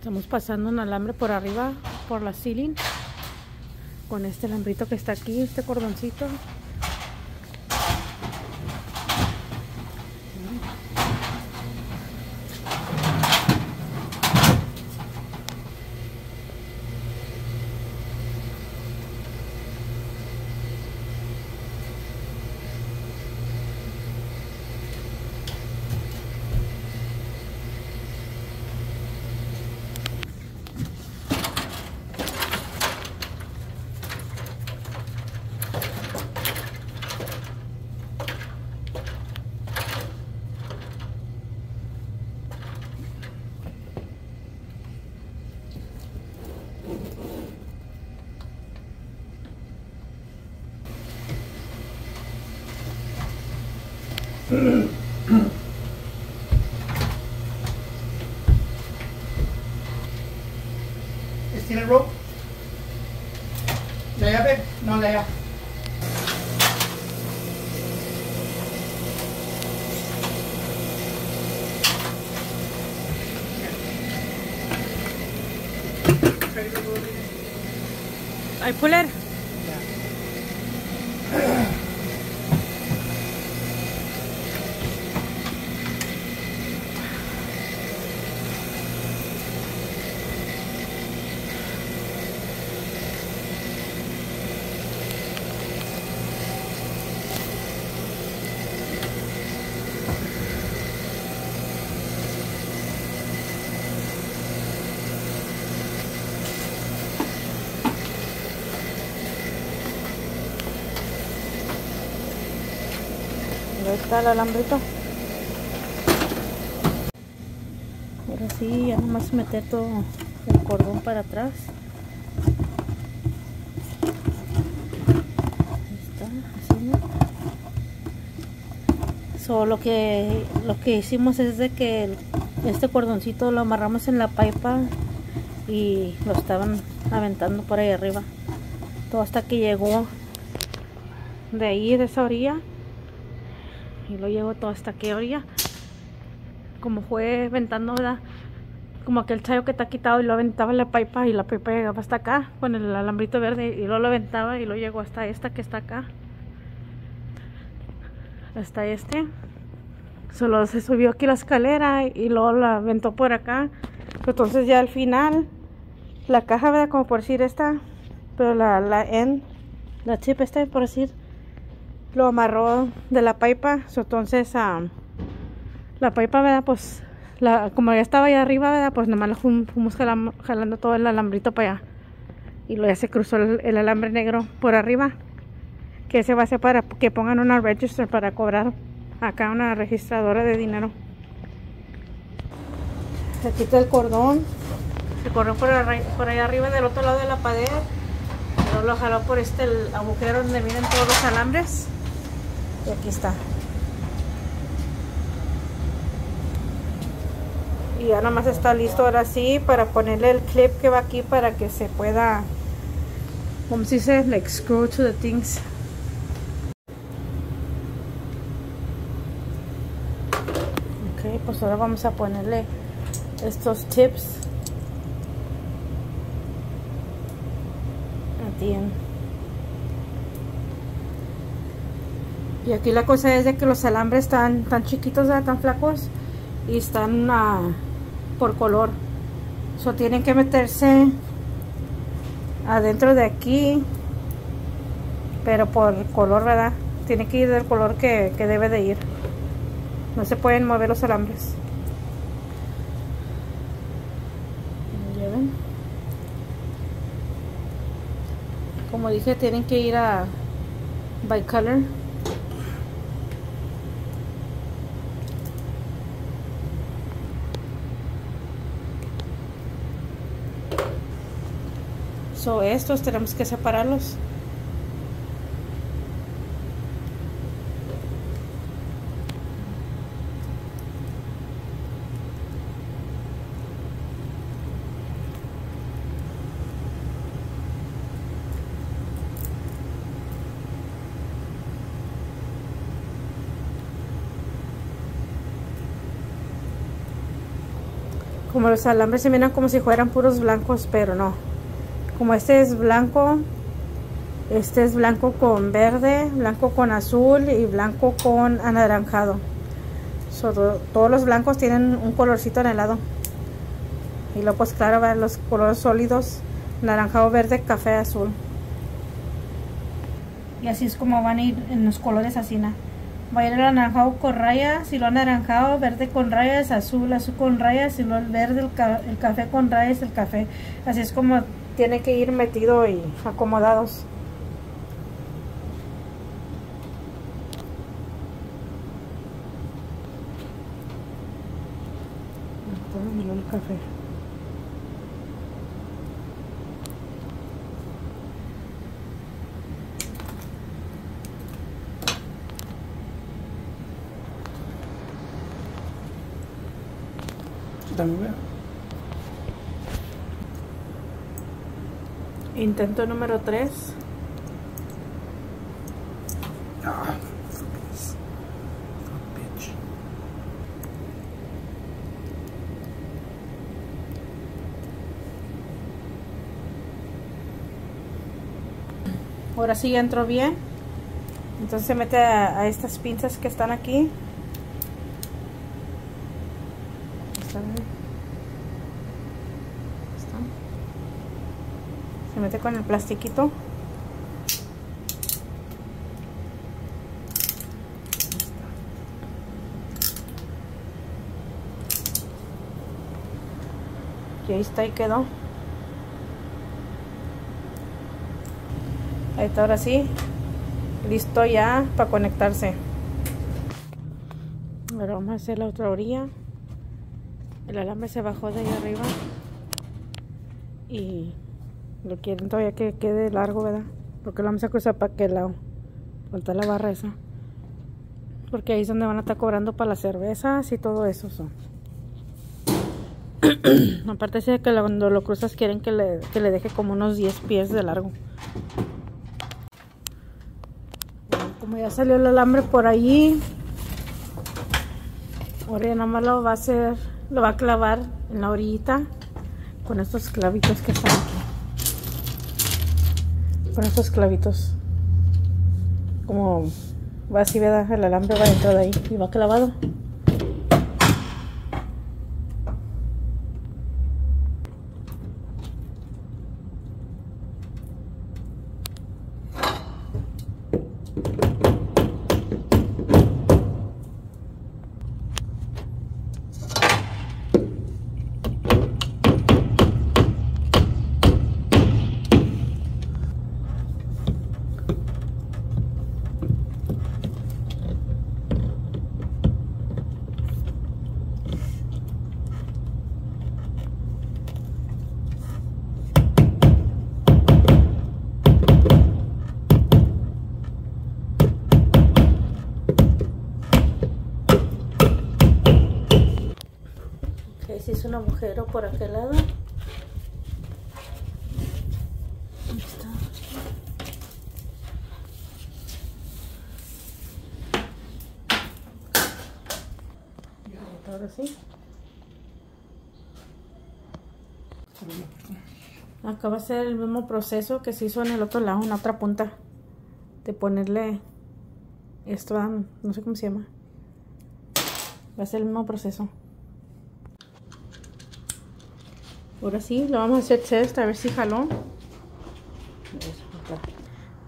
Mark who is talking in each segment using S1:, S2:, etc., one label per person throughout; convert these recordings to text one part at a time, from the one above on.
S1: Estamos pasando un alambre por arriba, por la ceiling, con este alambrito que está aquí, este cordoncito.
S2: ¿Tiene rope? ¿La llave? No, la llave.
S1: I pull it. Ahí está el alambrito. Ahora sí, ya nomás meter todo el cordón para atrás. Ahí está, así, ¿no? So, lo que hicimos es de que este cordoncito lo amarramos en la pipa y lo estaban aventando por ahí arriba. Todo hasta que llegó de ahí, de esa orilla. Y lo llevo todo hasta aquí orilla. Como fue ventando, ¿verdad? Como aquel chayo que está quitado y lo aventaba en la pipa y la pipa llegaba hasta acá con el alambrito verde y luego lo aventaba y lo llegó hasta esta que está acá. Hasta este. Solo se subió aquí la escalera y luego la aventó por acá. Entonces ya al final la caja, ¿verdad? Como por decir esta, pero la chip esta, por decir, lo amarró de la pipa. Entonces la pipa, ¿verdad? Pues como ya estaba allá arriba, ¿verdad? Pues nomás la fuimos jalando todo el alambrito para allá y luego ya se cruzó el alambre negro por arriba, que ese va a ser para que pongan una register para cobrar acá, una registradora de dinero. Se quita el cordón, se corrió por allá arriba del otro lado de la pared, luego lo jaló por el agujero donde vienen todos los alambres. Y aquí está. Y ya nada más está listo ahora sí para ponerle el clip que va aquí para que se pueda, como se dice, like screw to the things. Ok, pues ahora vamos a ponerle estos tips. Y aquí la cosa es de que los alambres están tan chiquitos, tan flacos, y están por color. So tienen que meterse adentro de aquí, pero por color, ¿verdad? Tiene que ir del color que debe de ir. No se pueden mover los alambres. ¿Lleven? Como dije, tienen que ir a by color. So, estos tenemos que separarlos. como los alambres se miran como si fueran puros blancos, pero no. Como este es blanco con verde, blanco con azul y blanco con anaranjado. Todos los blancos tienen un colorcito en el lado. Y luego pues claro, van los colores sólidos, naranjado, verde, café, azul. Y así es como van a ir en los colores así, ¿no? Va a ir el anaranjado con rayas, y lo anaranjado, verde con rayas, azul con rayas, y luego el verde, el café con rayas, el café. Así es como tiene que ir metido y acomodados. El café.
S2: También veo.
S1: Intento número 3.
S2: Ah, bitch.
S1: Ahora sí ya entró bien. Entonces se mete a estas pinzas que están aquí. Se mete con el plastiquito. Y ahí está, y quedó. Ahí está, ahora sí. Listo ya para conectarse. Ahora vamos a hacer la otra orilla. El alambre se bajó de ahí arriba. Y lo quieren todavía que quede largo, ¿verdad? Porque lo vamos a cruzar para aquel lado. Falta la barra esa. Porque ahí es donde van a estar cobrando para las cervezas y todo eso. Aparte de que cuando lo cruzas quieren que le deje como unos 10 pies de largo. Bueno, como ya salió el alambre por allí, ahora ya nada más lo va a hacer, lo va a clavar en la orillita con estos clavitos que están aquí. Con estos clavitos. Como va así, ¿verdad? El alambre va dentro de ahí y va clavado. Se hizo un agujero por aquel lado. Ahí está. Ahora sí. Acá va a ser el mismo proceso que se hizo en el otro lado, en la otra punta. De ponerle esto, no sé cómo se llama. Va a ser el mismo proceso. Ahora sí, lo vamos a hacer test, a ver si jaló.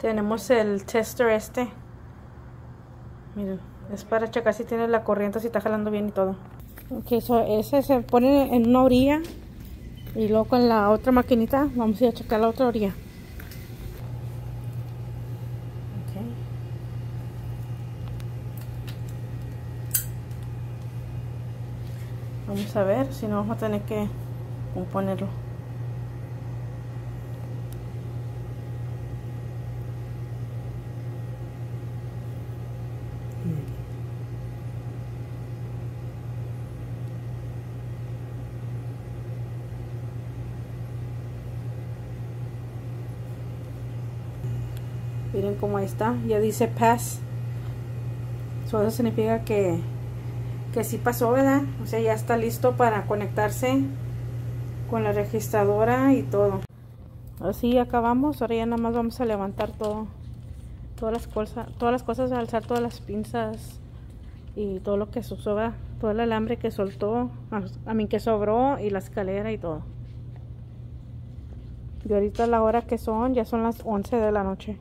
S1: Tenemos el tester este. Miren, es para checar si tiene la corriente, si está jalando bien y todo. Ok, ese se pone en una orilla. Y luego con la otra maquinita vamos a ir a checar la otra orilla. Okay. Vamos a ver si no vamos a tener que componerlo. Miren cómo ahí está, ya dice pass. Eso significa que que sí pasó, ¿verdad? O sea, ya está listo para conectarse con la registradora y todo. Así acabamos. Ahora ya nada más vamos a levantar todo, todas las cosas, a alzar todas las pinzas y todo lo que se usó, ¿verdad? Todo el alambre que soltó, a mí que sobró, y la escalera y todo. Y ahorita la hora que son, ya son las 11 de la noche.